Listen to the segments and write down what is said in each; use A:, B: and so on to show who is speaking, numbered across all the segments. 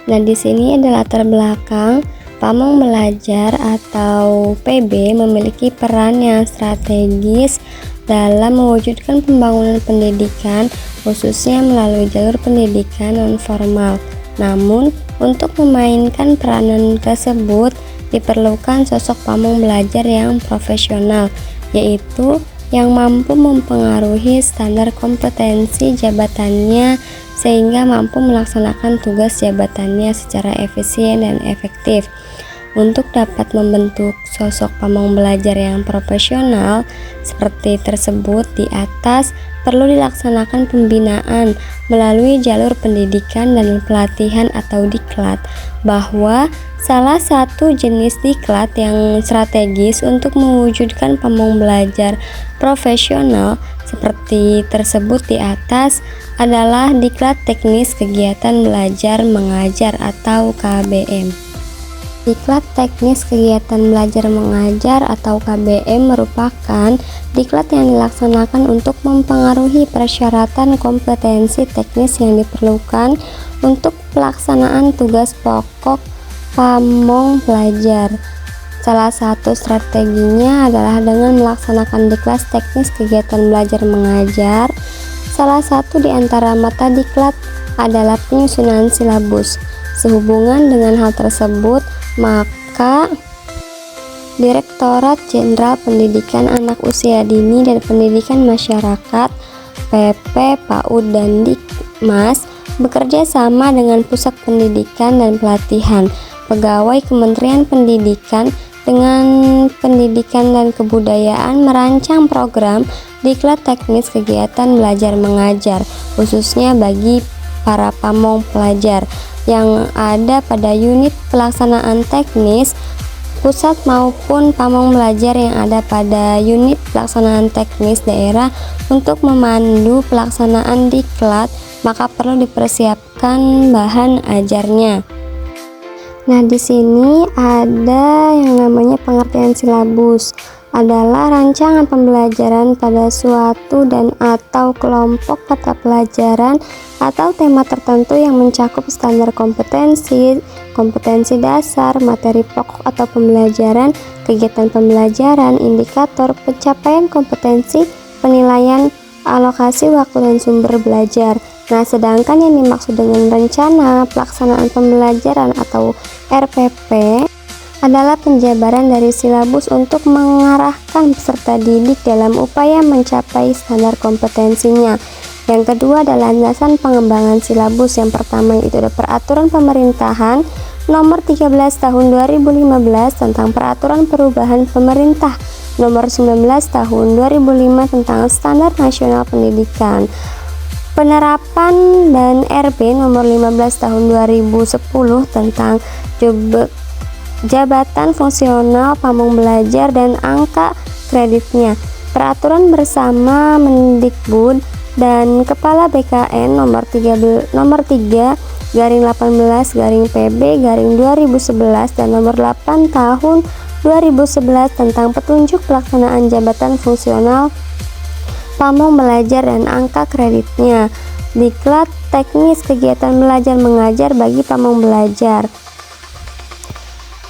A: Nah, di sini ada latar belakang. Pamong Belajar atau PB memiliki peran yang strategis dalam mewujudkan pembangunan pendidikan, khususnya melalui jalur pendidikan non-formal. Namun, untuk memainkan peranan tersebut, diperlukan sosok pamong belajar yang profesional, yaitu yang mampu mempengaruhi standar kompetensi jabatannya sehingga mampu melaksanakan tugas jabatannya secara efisien dan efektif. Untuk dapat membentuk sosok pamong belajar yang profesional seperti tersebut di atas, perlu dilaksanakan pembinaan melalui jalur pendidikan dan pelatihan atau diklat, bahwa salah satu jenis diklat yang strategis untuk mewujudkan pamong belajar profesional seperti tersebut di atas adalah diklat teknis kegiatan belajar mengajar atau KBM. Diklat teknis kegiatan belajar mengajar atau KBM merupakan diklat yang dilaksanakan untuk mempengaruhi persyaratan kompetensi teknis yang diperlukan untuk pelaksanaan tugas pokok pamong belajar. Salah satu strateginya adalah dengan melaksanakan diklat teknis kegiatan belajar mengajar. Salah satu di antara mata diklat adalah penyusunan silabus. Sehubungan dengan hal tersebut, maka Direktorat Jenderal Pendidikan Anak Usia Dini dan Pendidikan Masyarakat PP, PAUD, dan Dikmas bekerja sama dengan Pusat Pendidikan dan Pelatihan, pegawai Kementerian Pendidikan dengan Pendidikan dan Kebudayaan merancang program diklat teknis kegiatan belajar mengajar, khususnya bagi para pamong pelajar yang ada pada unit pelaksanaan teknis pusat maupun pamong belajar yang ada pada unit pelaksanaan teknis daerah. Untuk memandu pelaksanaan diklat, maka perlu dipersiapkan bahan ajarnya. Nah, di sini ada yang namanya pengertian silabus, adalah rancangan pembelajaran pada suatu dan atau kelompok mata pelajaran atau tema tertentu yang mencakup standar kompetensi, kompetensi dasar, materi pokok atau pembelajaran, kegiatan pembelajaran, indikator pencapaian kompetensi, penilaian, alokasi waktu dan sumber belajar. Nah, sedangkan yang dimaksud dengan rencana pelaksanaan pembelajaran atau RPP adalah penjabaran dari silabus untuk mengarahkan peserta didik dalam upaya mencapai standar kompetensinya. Yang kedua adalah landasan pengembangan silabus. Yang pertama itu ada Peraturan Pemerintahan Nomor 13 Tahun 2015 tentang Peraturan Perubahan Pemerintah Nomor 19 Tahun 2005 tentang Standar Nasional Pendidikan. Penerapan dan RB Nomor 15 Tahun 2010 tentang jabatan fungsional pamong belajar dan angka kreditnya. Peraturan bersama Mendikbud dan Kepala BKN nomor 3 /18 PB /2011 dan nomor 8 tahun 2011 tentang petunjuk pelaksanaan jabatan fungsional pamong belajar dan angka kreditnya. Diklat teknis kegiatan belajar mengajar bagi pamong belajar.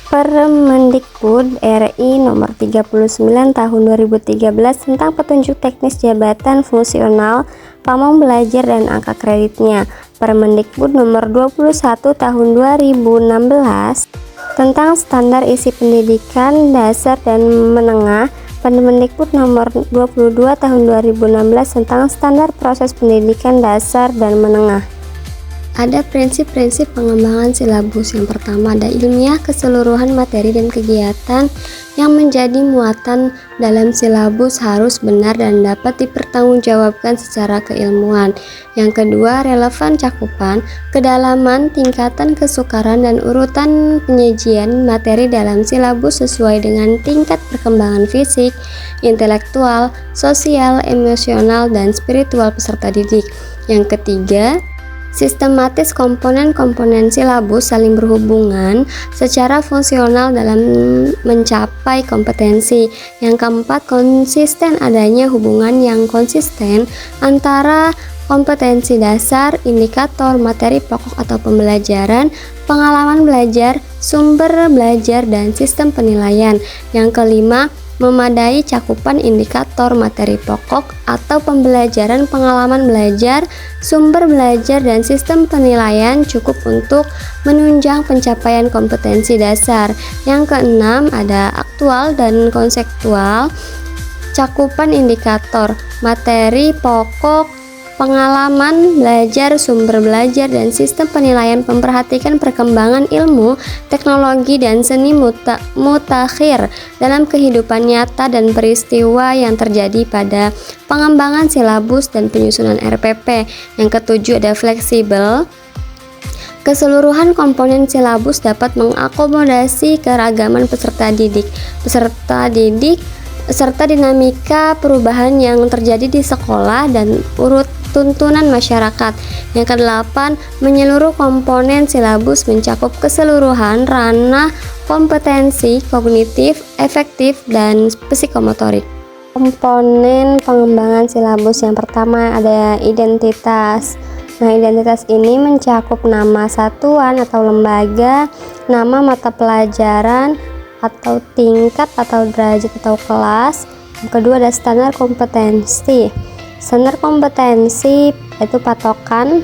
A: Permendikbud RI nomor 39 tahun 2013 tentang petunjuk teknis jabatan fungsional pamong belajar dan angka kreditnya. Permendikbud nomor 21 tahun 2016 tentang standar isi pendidikan dasar dan menengah. Permendikbud nomor 22 tahun 2016 tentang standar proses pendidikan dasar dan menengah. Ada prinsip-prinsip pengembangan silabus. Yang pertama ada ilmiah, keseluruhan materi dan kegiatan yang menjadi muatan dalam silabus harus benar dan dapat dipertanggungjawabkan secara keilmuan. Yang kedua, relevan cakupan, kedalaman, tingkatan kesukaran dan urutan penyajian materi dalam silabus sesuai dengan tingkat perkembangan fisik, intelektual, sosial, emosional, dan spiritual peserta didik. Yang ketiga, sistematis komponen-komponen silabus saling berhubungan secara fungsional dalam mencapai kompetensi. Yang keempat, konsisten, adanya hubungan yang konsisten antara kompetensi dasar, indikator, materi pokok atau pembelajaran, pengalaman belajar, sumber belajar, dan sistem penilaian. Yang kelima, memadai cakupan indikator, materi pokok atau pembelajaran, pengalaman belajar, sumber belajar, dan sistem penilaian cukup untuk menunjang pencapaian kompetensi dasar. Yang keenam, ada aktual dan konseptual. Cakupan indikator, materi pokok, pengalaman belajar, sumber belajar, dan sistem penilaian memperhatikan perkembangan ilmu, teknologi, dan seni mutakhir dalam kehidupan nyata dan peristiwa yang terjadi pada pengembangan silabus dan penyusunan RPP. Yang ketujuh, ada fleksibel. Keseluruhan komponen silabus dapat mengakomodasi keragaman peserta didik serta dinamika perubahan yang terjadi di sekolah dan urut tuntunan masyarakat. Yang kedelapan, menyeluruh komponen silabus mencakup keseluruhan ranah kompetensi kognitif, efektif, dan psikomotorik. Komponen pengembangan silabus yang pertama ada identitas. Nah, identitas ini mencakup nama satuan atau lembaga, nama mata pelajaran atau tingkat atau derajat atau kelas. Yang kedua ada standar kompetensi. Standar kompetensi itu patokan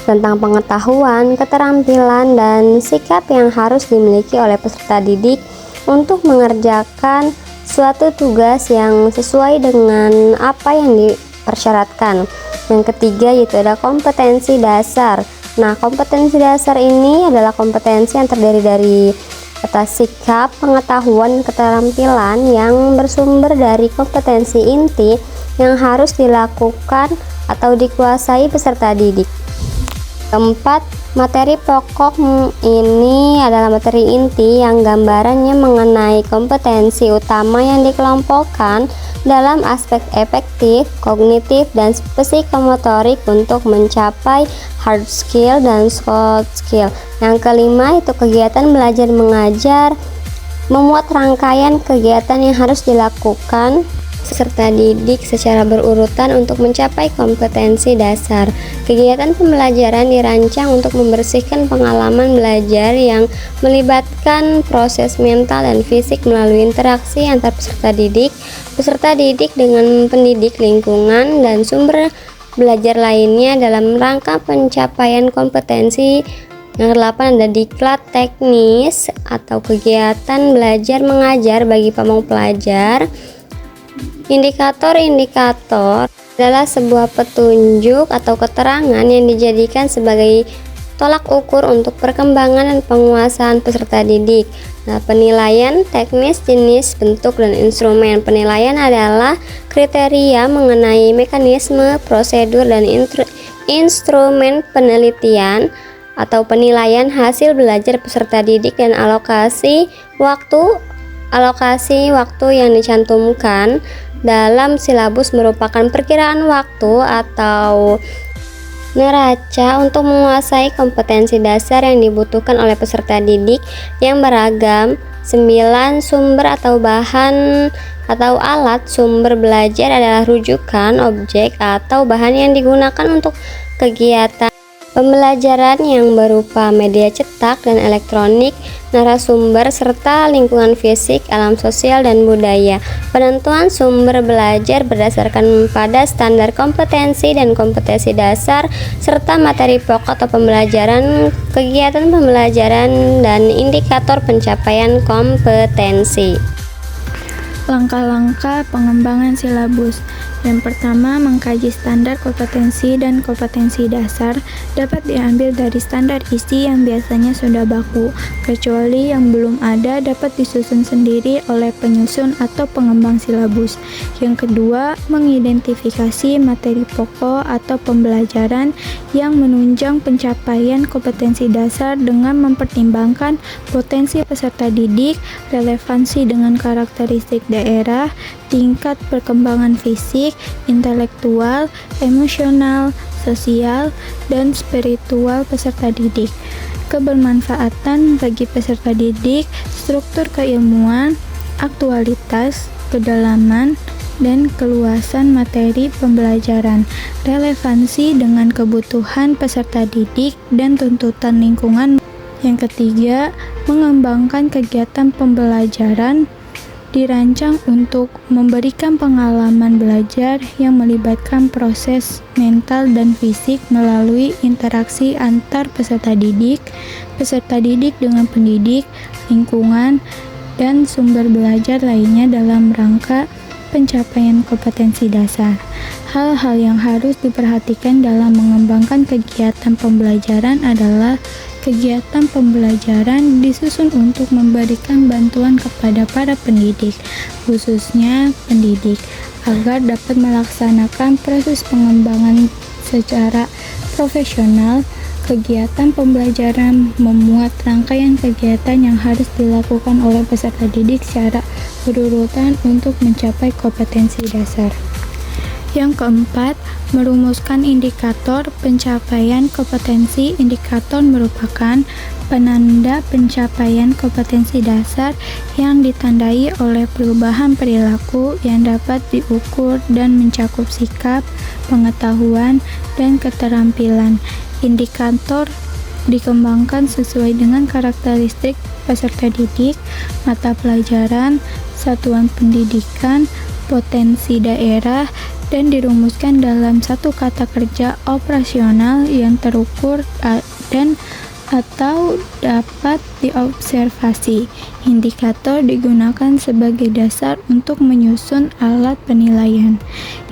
A: tentang pengetahuan, keterampilan, dan sikap yang harus dimiliki oleh peserta didik untuk mengerjakan suatu tugas yang sesuai dengan apa yang dipersyaratkan. Yang ketiga yaitu ada kompetensi dasar. Nah, kompetensi dasar ini adalah kompetensi yang terdiri dari atas sikap, pengetahuan, keterampilan yang bersumber dari kompetensi inti yang harus dilakukan atau dikuasai peserta didik. Keempat, materi pokok ini adalah materi inti yang gambarannya mengenai kompetensi utama yang dikelompokkan dalam aspek efektif, kognitif, dan psikomotorik untuk mencapai hard skill dan soft skill. Yang kelima itu kegiatan belajar mengajar, memuat rangkaian kegiatan yang harus dilakukan peserta didik secara berurutan untuk mencapai kompetensi dasar. Kegiatan pembelajaran dirancang untuk membersihkan pengalaman belajar yang melibatkan proses mental dan fisik melalui interaksi antar peserta didik dengan pendidik, lingkungan, dan sumber belajar lainnya dalam rangka pencapaian kompetensi. Yang kedelapan ada diklat teknis atau kegiatan belajar mengajar bagi pamong pelajar. Indikator-indikator adalah sebuah petunjuk atau keterangan yang dijadikan sebagai tolak ukur untuk perkembangan dan penguasaan peserta didik. Nah, penilaian teknis, jenis, bentuk, dan instrumen. Penilaian adalah kriteria mengenai mekanisme, prosedur, dan instrumen penelitian atau penilaian hasil belajar peserta didik dan alokasi waktu yang dicantumkan dalam silabus merupakan perkiraan waktu atau neraca untuk menguasai kompetensi dasar yang dibutuhkan oleh peserta didik yang beragam. 9. Sumber atau bahan atau alat sumber belajar adalah rujukan, objek, atau bahan yang digunakan untuk kegiatan pembelajaran yang berupa media cetak dan elektronik, narasumber, serta lingkungan fisik, alam sosial, dan budaya. Penentuan sumber belajar berdasarkan pada standar kompetensi dan kompetensi dasar, serta materi pokok atau pembelajaran, kegiatan pembelajaran, dan indikator pencapaian kompetensi.
B: Langkah-langkah pengembangan silabus. Yang pertama, mengkaji standar kompetensi dan kompetensi dasar dapat diambil dari standar isi yang biasanya sudah baku, kecuali yang belum ada dapat disusun sendiri oleh penyusun atau pengembang silabus. Yang kedua, mengidentifikasi materi pokok atau pembelajaran yang menunjang pencapaian kompetensi dasar dengan mempertimbangkan potensi peserta didik, relevansi dengan karakteristik daerah, tingkat perkembangan fisik, intelektual, emosional, sosial, dan spiritual peserta didik. Kebermanfaatan bagi peserta didik, struktur keilmuan, aktualitas, kedalaman, dan keluasan materi pembelajaran, relevansi dengan kebutuhan peserta didik, dan tuntutan lingkungan. Yang ketiga, mengembangkan kegiatan pembelajaran dirancang untuk memberikan pengalaman belajar yang melibatkan proses mental dan fisik melalui interaksi antar peserta didik dengan pendidik, lingkungan, dan sumber belajar lainnya dalam rangka pencapaian kompetensi dasar. Hal-hal yang harus diperhatikan dalam mengembangkan kegiatan pembelajaran adalah kegiatan pembelajaran disusun untuk memberikan bantuan kepada para pendidik, khususnya pendidik, agar dapat melaksanakan proses pengembangan secara profesional. Kegiatan pembelajaran memuat rangkaian kegiatan yang harus dilakukan oleh peserta didik secara berurutan untuk mencapai kompetensi dasar. Yang keempat, merumuskan indikator pencapaian kompetensi. Indikator merupakan penanda pencapaian kompetensi dasar yang ditandai oleh perubahan perilaku yang dapat diukur dan mencakup sikap, pengetahuan, dan keterampilan. Indikator dikembangkan sesuai dengan karakteristik peserta didik, mata pelajaran, satuan pendidikan, potensi daerah, dan dirumuskan dalam satu kata kerja operasional yang terukur dan atau dapat diobservasi. Indikator digunakan sebagai dasar untuk menyusun alat penilaian.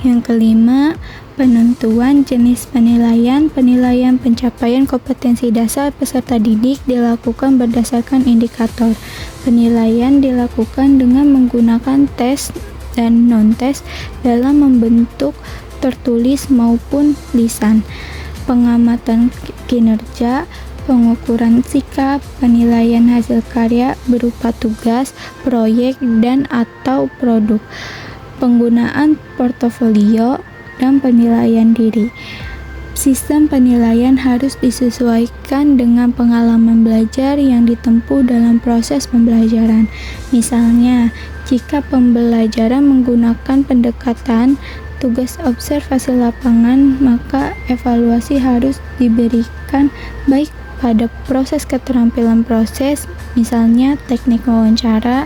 B: Yang kelima, penentuan jenis penilaian. Penilaian pencapaian kompetensi dasar peserta didik dilakukan berdasarkan indikator. Penilaian dilakukan dengan menggunakan tes dan non-tes dalam membentuk tertulis maupun lisan. Pengamatan kinerja, pengukuran sikap, penilaian hasil karya berupa tugas, proyek, dan atau produk, penggunaan portofolio, dan penilaian diri. Sistem penilaian harus disesuaikan dengan pengalaman belajar yang ditempuh dalam proses pembelajaran. Misalnya, jika pembelajaran menggunakan pendekatan tugas observasi lapangan, maka evaluasi harus diberikan baik pada proses keterampilan proses, misalnya teknik wawancara,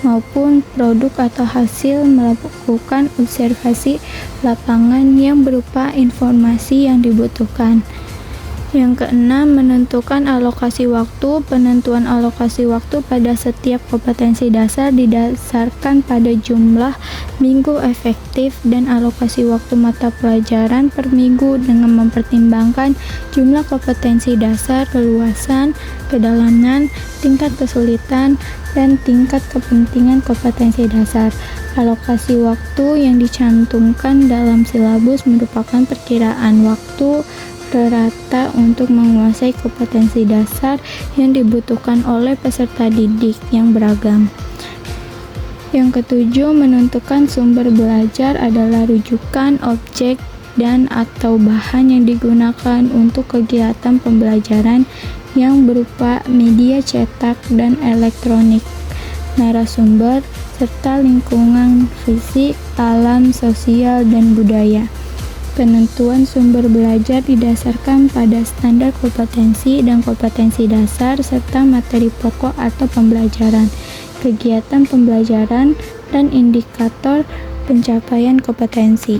B: maupun produk atau hasil melakukan observasi lapangan yang berupa informasi yang dibutuhkan. Yang keenam, menentukan alokasi waktu. Penentuan alokasi waktu pada setiap kompetensi dasar didasarkan pada jumlah minggu efektif dan alokasi waktu mata pelajaran per minggu dengan mempertimbangkan jumlah kompetensi dasar, keluasan, kedalaman, tingkat kesulitan, dan tingkat kepentingan kompetensi dasar. Alokasi waktu yang dicantumkan dalam silabus merupakan perkiraan waktu rata untuk menguasai kompetensi dasar yang dibutuhkan oleh peserta didik yang beragam. Yang ketujuh, menentukan sumber belajar adalah rujukan, objek, dan atau bahan yang digunakan untuk kegiatan pembelajaran yang berupa media cetak dan elektronik, narasumber, serta lingkungan fisik, alam, sosial, dan budaya. Penentuan sumber belajar didasarkan pada standar kompetensi dan kompetensi dasar serta materi pokok atau pembelajaran, kegiatan pembelajaran, dan indikator pencapaian kompetensi.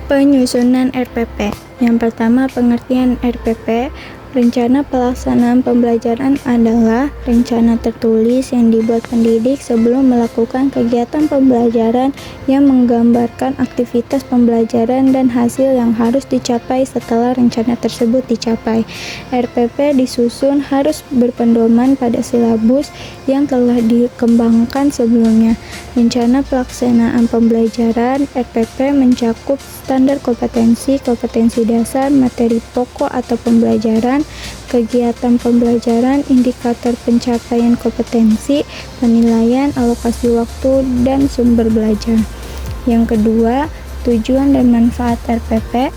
B: Penyusunan RPP. Yang pertama, pengertian RPP. Rencana pelaksanaan pembelajaran adalah rencana tertulis yang dibuat pendidik sebelum melakukan kegiatan pembelajaran yang menggambarkan aktivitas pembelajaran dan hasil yang harus dicapai setelah rencana tersebut dicapai. RPP disusun harus berpedoman pada silabus yang telah dikembangkan sebelumnya. Rencana pelaksanaan pembelajaran RPP mencakup standar kompetensi, kompetensi dasar, materi pokok atau pembelajaran, kegiatan pembelajaran, indikator pencapaian kompetensi, penilaian, alokasi waktu, dan sumber belajar. Yang kedua, tujuan dan manfaat RPP.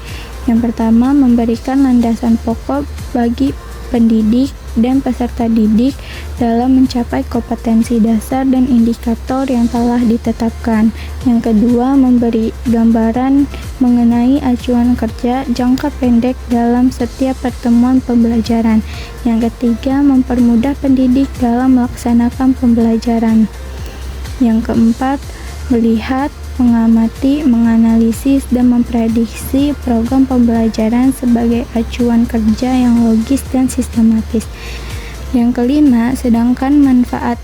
B: Yang pertama, memberikan landasan pokok bagi pendidik dan peserta didik dalam mencapai kompetensi dasar dan indikator yang telah ditetapkan. Yang kedua, memberi gambaran mengenai acuan kerja jangka pendek dalam setiap pertemuan pembelajaran. Yang ketiga, mempermudah pendidik dalam melaksanakan pembelajaran. Yang keempat, melihat, mengamati, menganalisis, dan memprediksi program pembelajaran sebagai acuan kerja yang logis dan sistematis. Yang kelima, sedangkan manfaat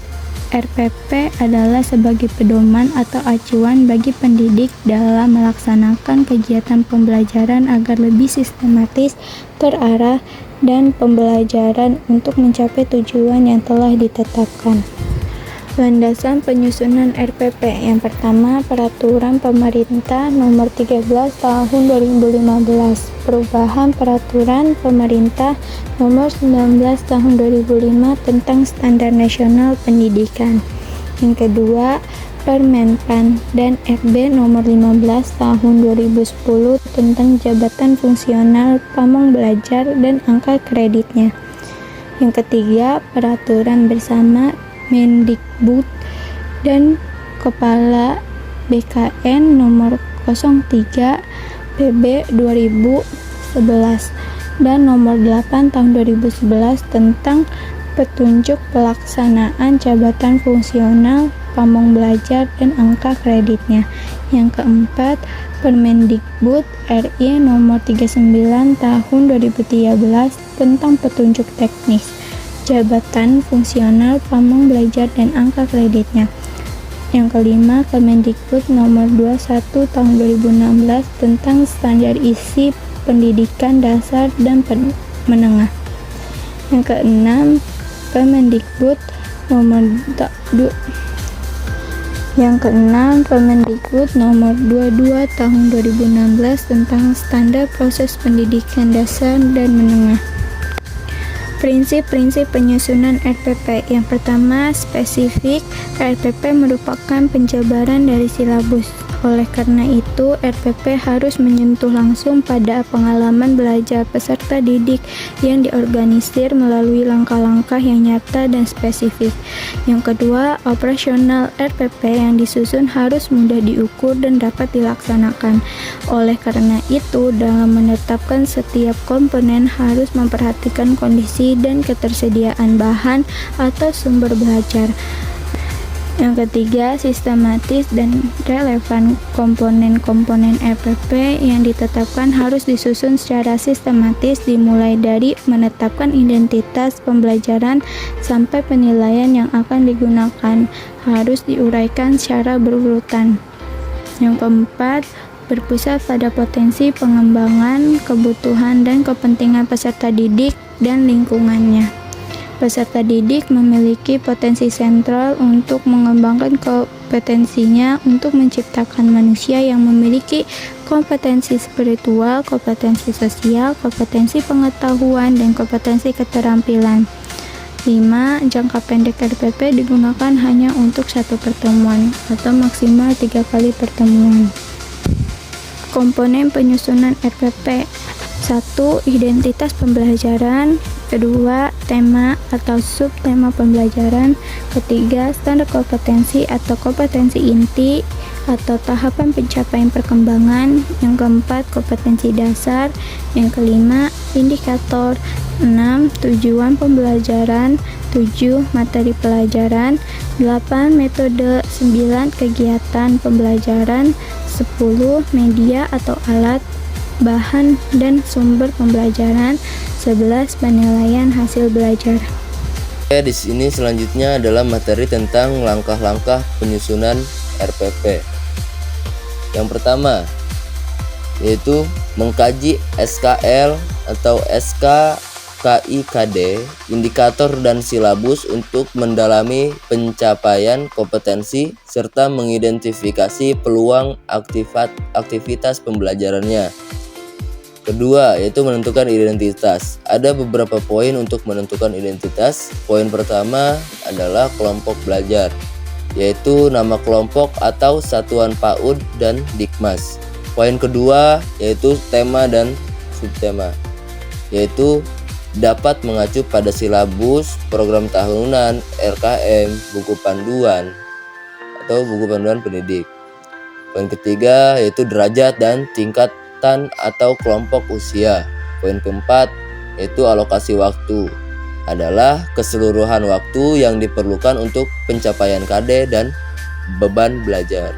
B: RPP adalah sebagai pedoman atau acuan bagi pendidik dalam melaksanakan kegiatan pembelajaran agar lebih sistematis, terarah, dan pembelajaran untuk mencapai tujuan yang telah ditetapkan. Landasan penyusunan RPP. Yang pertama, Peraturan Pemerintah Nomor 13 Tahun 2015, perubahan Peraturan Pemerintah Nomor 19 Tahun 2005 tentang Standar Nasional Pendidikan. Yang kedua, Permenpan dan RB Nomor 15 Tahun 2010 tentang jabatan fungsional pamong belajar dan angka kreditnya. Yang ketiga, Peraturan Bersama Mendikbud dan Kepala BKN Nomor 03 PB 2011 dan Nomor 8 Tahun 2011 tentang petunjuk pelaksanaan jabatan fungsional pamong belajar dan angka kreditnya. Yang keempat, Permendikbud RI Nomor 39 Tahun 2013 tentang petunjuk teknis jabatan fungsional pamong belajar dan angka kreditnya. Yang kelima, Kemendikbud Nomor 21 Tahun 2016 tentang standar isi pendidikan dasar dan menengah. Yang keenam, Permendikbud Nomor 22 Tahun 2016 tentang standar proses pendidikan dasar dan menengah. Prinsip-prinsip penyusunan RPP. Yang pertama, spesifik. RPP merupakan penjabaran dari silabus. Oleh karena itu, RPP harus menyentuh langsung pada pengalaman belajar peserta didik yang diorganisir melalui langkah-langkah yang nyata dan spesifik. Yang kedua, operasional RPP yang disusun harus mudah diukur dan dapat dilaksanakan. Oleh karena itu, dalam menetapkan setiap komponen harus memperhatikan kondisi dan ketersediaan bahan atau sumber belajar. Yang ketiga, sistematis dan relevan. Komponen-komponen RPP yang ditetapkan harus disusun secara sistematis dimulai dari menetapkan identitas pembelajaran sampai penilaian yang akan digunakan harus diuraikan secara berurutan. Yang keempat, berpusat pada potensi pengembangan, kebutuhan, dan kepentingan peserta didik dan lingkungannya. Peserta didik memiliki potensi sentral untuk mengembangkan kompetensinya untuk menciptakan manusia yang memiliki kompetensi spiritual, kompetensi sosial, kompetensi pengetahuan, dan kompetensi keterampilan. 5. Jangka pendek RPP digunakan hanya untuk satu pertemuan atau maksimal 3 kali pertemuan. Komponen penyusunan RPP. 1. Identitas pembelajaran. Kedua, tema atau subtema pembelajaran. Ketiga, standar kompetensi atau kompetensi inti atau tahapan pencapaian perkembangan. Yang keempat, kompetensi dasar. Yang kelima, indikator. 6. Tujuan pembelajaran. 7. Materi pelajaran. 8. Metode. 9. Kegiatan pembelajaran. 10. Media atau alat, bahan, dan sumber pembelajaran. 11. Penilaian hasil belajar.
C: Di sini selanjutnya adalah materi tentang langkah-langkah penyusunan RPP. Yang pertama yaitu mengkaji SKL atau SKKIKD, indikator dan silabus untuk mendalami pencapaian kompetensi serta mengidentifikasi peluang aktivitas pembelajarannya. Kedua, yaitu menentukan identitas. Ada beberapa poin untuk menentukan identitas. Poin pertama adalah kelompok belajar, yaitu nama kelompok atau satuan PAUD dan Dikmas. Poin kedua yaitu tema dan subtema, yaitu dapat mengacu pada silabus, program tahunan, RKM, buku panduan, atau buku panduan pendidik. Poin ketiga yaitu derajat dan tingkatan atau kelompok usia. Poin keempat yaitu alokasi waktu, adalah keseluruhan waktu yang diperlukan untuk pencapaian KD dan beban belajar.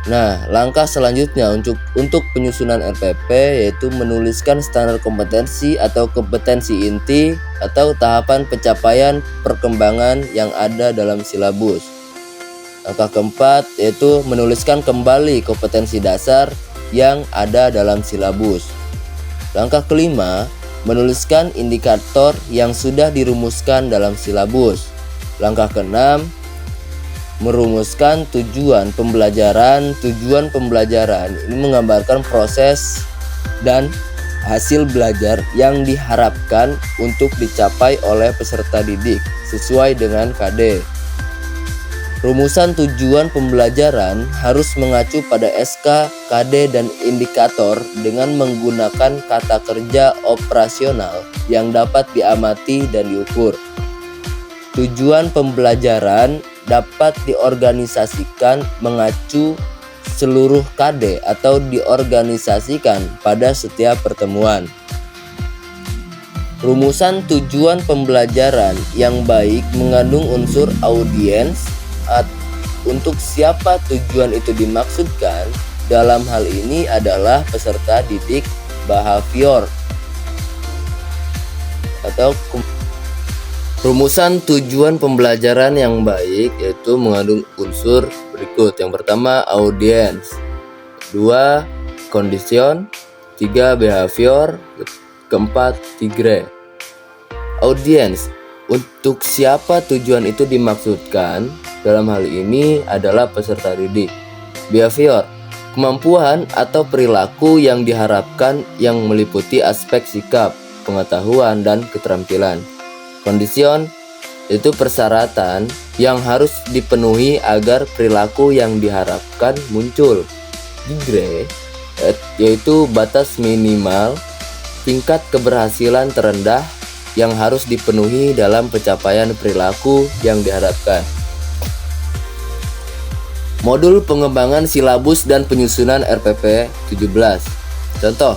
C: Nah, langkah selanjutnya untuk penyusunan RPP yaitu menuliskan standar kompetensi atau kompetensi inti atau tahapan pencapaian perkembangan yang ada dalam silabus. Langkah keempat yaitu menuliskan kembali kompetensi dasar yang ada dalam silabus. Langkah kelima, menuliskan indikator yang sudah dirumuskan dalam silabus. Langkah keenam, merumuskan tujuan pembelajaran. Tujuan pembelajaran ini menggambarkan proses dan hasil belajar yang diharapkan untuk dicapai oleh peserta didik sesuai dengan KD. Rumusan tujuan pembelajaran harus mengacu pada SK, KD, dan indikator dengan menggunakan kata kerja operasional yang dapat diamati dan diukur. Tujuan pembelajaran dapat diorganisasikan mengacu seluruh KD atau diorganisasikan pada setiap pertemuan. Rumusan tujuan pembelajaran yang baik mengandung unsur audiens. Untuk siapa tujuan itu dimaksudkan, dalam hal ini adalah peserta didik behavior atau rumusan tujuan pembelajaran yang baik yaitu mengandung unsur berikut. Yang pertama audiens, 2 condition, 3 behavior, keempat tigre. Audiens, untuk siapa tujuan itu dimaksudkan, dalam hal ini adalah peserta didik. Behavior, kemampuan atau perilaku yang diharapkan yang meliputi aspek sikap, pengetahuan, dan keterampilan. Condition, itu persyaratan yang harus dipenuhi agar perilaku yang diharapkan muncul. Tigre, yaitu batas minimal tingkat keberhasilan terendah yang harus dipenuhi dalam pencapaian perilaku yang diharapkan. Modul pengembangan silabus dan penyusunan RPP 17. Contoh,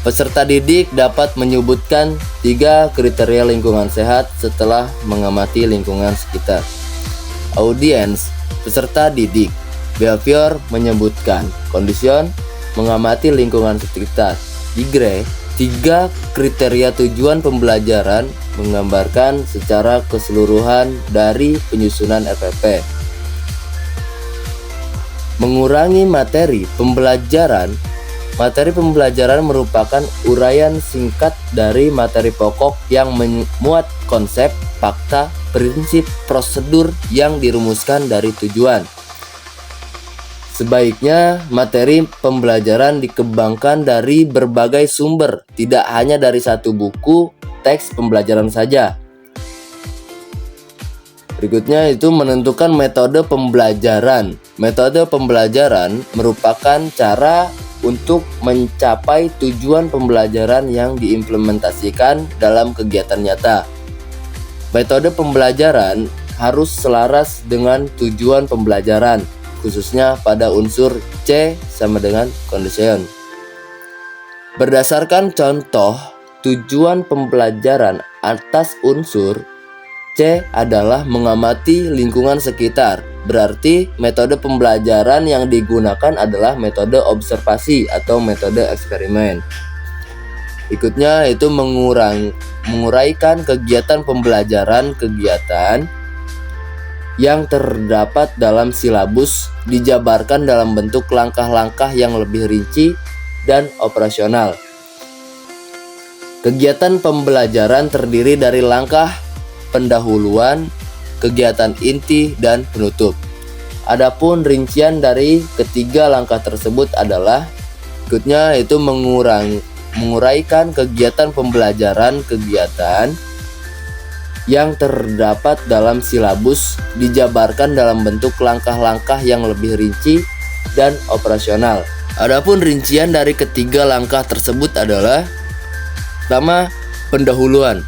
C: peserta didik dapat menyebutkan 3 kriteria lingkungan sehat setelah mengamati lingkungan sekitar. Audiens, peserta didik. Behavior, menyebutkan. Condition, mengamati lingkungan sekitar. Tigre, 3 kriteria tujuan pembelajaran menggambarkan secara keseluruhan dari penyusunan RPP. Mengurangi materi pembelajaran. Materi pembelajaran merupakan uraian singkat dari materi pokok yang memuat konsep, fakta, prinsip, prosedur yang dirumuskan dari tujuan. Sebaiknya materi pembelajaran dikembangkan dari berbagai sumber, tidak hanya dari satu buku teks pembelajaran saja. Berikutnya itu menentukan metode pembelajaran. Metode pembelajaran merupakan cara untuk mencapai tujuan pembelajaran yang diimplementasikan dalam kegiatan nyata. Metode pembelajaran harus selaras dengan tujuan pembelajaran, khususnya pada unsur C sama dengan condition. Berdasarkan contoh tujuan pembelajaran atas unsur C adalah mengamati lingkungan sekitar. Berarti metode pembelajaran yang digunakan adalah metode observasi atau metode eksperimen. Berikutnya itu menguraikan kegiatan pembelajaran. Kegiatan yang terdapat dalam silabus dijabarkan dalam bentuk langkah-langkah yang lebih rinci dan operasional. Kegiatan pembelajaran terdiri dari langkah pendahuluan, kegiatan inti, dan penutup. Adapun rincian dari ketiga langkah tersebut adalah berikutnya itu menguraikan kegiatan pembelajaran. Kegiatan yang terdapat dalam silabus dijabarkan dalam bentuk langkah-langkah yang lebih rinci dan operasional. Adapun rincian dari ketiga langkah tersebut adalah Pertama, pendahuluan.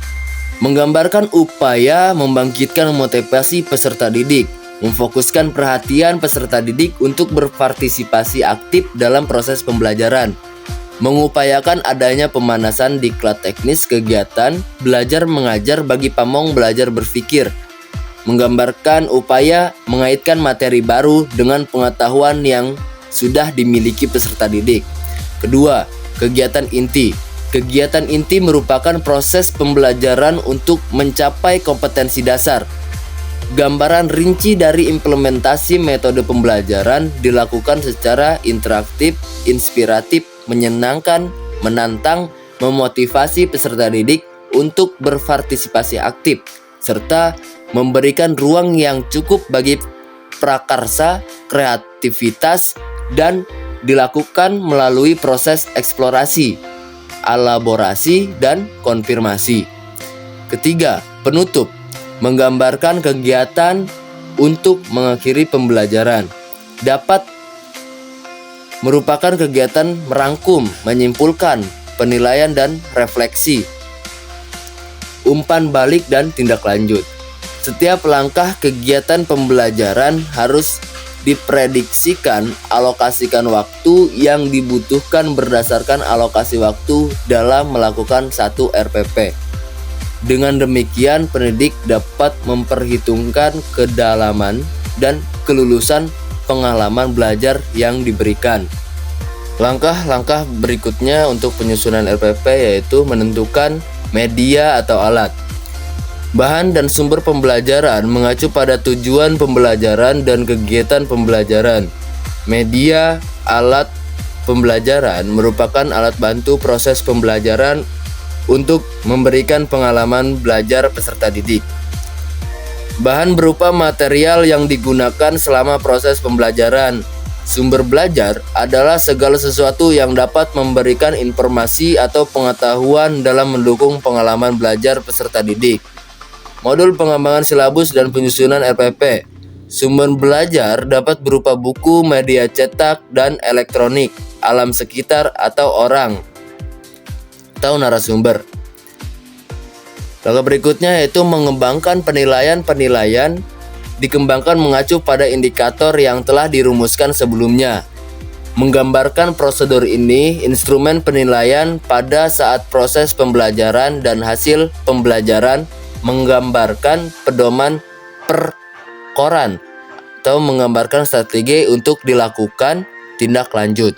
C: Menggambarkan upaya membangkitkan motivasi peserta didik, memfokuskan perhatian peserta didik untuk berpartisipasi aktif dalam proses pembelajaran, mengupayakan adanya pemanasan diklat teknis kegiatan belajar mengajar bagi pamong belajar berpikir, menggambarkan upaya mengaitkan materi baru dengan pengetahuan yang sudah dimiliki peserta didik. Kedua, kegiatan inti. Kegiatan inti merupakan proses pembelajaran untuk mencapai kompetensi dasar. Gambaran rinci dari implementasi metode pembelajaran dilakukan secara interaktif, inspiratif, menyenangkan, menantang, memotivasi peserta didik untuk berpartisipasi aktif, serta memberikan ruang yang cukup bagi prakarsa, kreativitas, dan dilakukan melalui proses eksplorasi, elaborasi, dan konfirmasi. Ketiga, penutup. Menggambarkan kegiatan untuk mengakhiri pembelajaran. Dapat merupakan kegiatan merangkum, menyimpulkan, penilaian dan refleksi, umpan balik dan tindak lanjut. Setiap langkah kegiatan pembelajaran harus diprediksikan, alokasikan waktu yang dibutuhkan berdasarkan alokasi waktu dalam melakukan satu RPP. Dengan demikian, pendidik dapat memperhitungkan kedalaman dan kelulusan pengalaman belajar yang diberikan. Langkah-langkah berikutnya untuk penyusunan RPP yaitu menentukan media atau alat. Bahan dan sumber pembelajaran mengacu pada tujuan pembelajaran dan kegiatan pembelajaran. Media, alat pembelajaran merupakan alat bantu proses pembelajaran untuk memberikan pengalaman belajar peserta didik. Bahan berupa material yang digunakan selama proses pembelajaran. Sumber belajar adalah segala sesuatu yang dapat memberikan informasi atau pengetahuan dalam mendukung pengalaman belajar peserta didik. Modul pengembangan silabus dan penyusunan RPP. Sumber belajar dapat berupa buku, media cetak, dan elektronik, alam sekitar atau orang atau narasumber. Langkah berikutnya yaitu mengembangkan penilaian dikembangkan mengacu pada indikator yang telah dirumuskan sebelumnya. Menggambarkan prosedur ini, instrumen penilaian pada saat proses pembelajaran dan hasil pembelajaran, menggambarkan pedoman perkoran atau menggambarkan strategi untuk dilakukan tindak lanjut.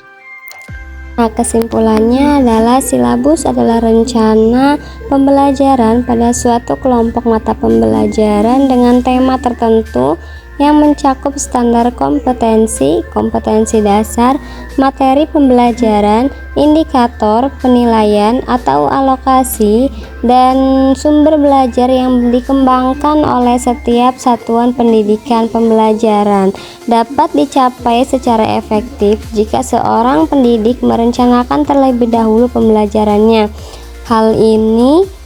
A: Nah, kesimpulannya adalah silabus adalah rencana pembelajaran pada suatu kelompok mata pembelajaran dengan tema tertentu yang mencakup standar kompetensi, kompetensi dasar, materi pembelajaran, indikator, penilaian atau alokasi, dan sumber belajar yang dikembangkan oleh setiap satuan pendidikan pembelajaran dapat dicapai secara efektif jika seorang pendidik merencanakan terlebih dahulu pembelajarannya. Hal ini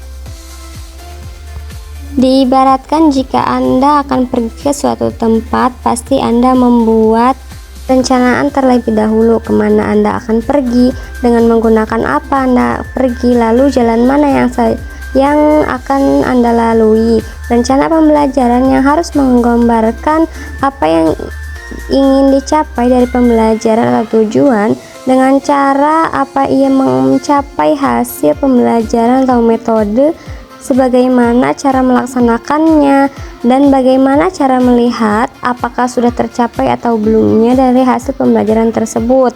A: diibaratkan jika Anda akan pergi ke suatu tempat, pasti Anda membuat perencanaan terlebih dahulu kemana Anda akan pergi, dengan menggunakan apa Anda pergi, lalu jalan mana yang akan Anda lalui. Rencana pembelajaran yang harus menggambarkan apa yang ingin dicapai dari pembelajaran atau tujuan, dengan cara apa ia mencapai hasil pembelajaran atau metode, sebagaimana cara melaksanakannya, dan bagaimana cara melihat apakah sudah tercapai atau belumnya dari hasil pembelajaran tersebut.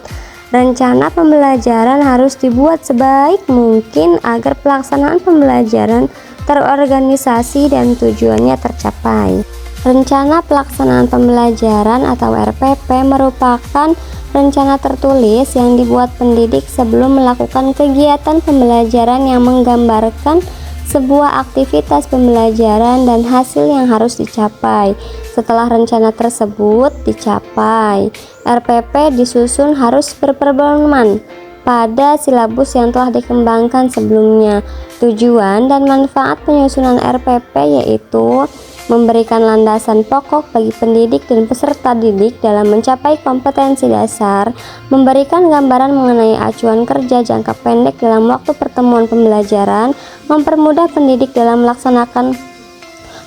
A: Rencana pembelajaran harus dibuat sebaik mungkin agar pelaksanaan pembelajaran terorganisasi dan tujuannya tercapai. Rencana pelaksanaan pembelajaran atau RPP merupakan rencana tertulis yang dibuat pendidik sebelum melakukan kegiatan pembelajaran yang menggambarkan sebuah aktivitas pembelajaran dan hasil yang harus dicapai. Setelah rencana tersebut dicapai, RPP disusun harus berpedoman pada silabus yang telah dikembangkan sebelumnya. Tujuan dan manfaat penyusunan RPP yaitu memberikan landasan pokok bagi pendidik dan peserta didik dalam mencapai kompetensi dasar, memberikan gambaran mengenai acuan kerja jangka pendek dalam waktu pertemuan pembelajaran, mempermudah pendidik dalam melaksanakan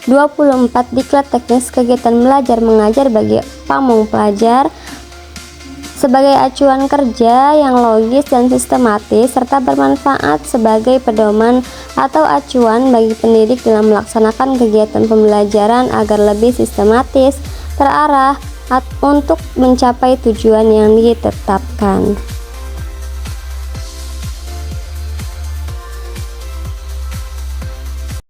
A: 24 diklat teknis kegiatan belajar mengajar bagi pamong pelajar sebagai acuan kerja yang logis dan sistematis serta bermanfaat sebagai pedoman atau acuan bagi pendidik dalam melaksanakan kegiatan pembelajaran agar lebih sistematis, terarah untuk mencapai tujuan yang ditetapkan.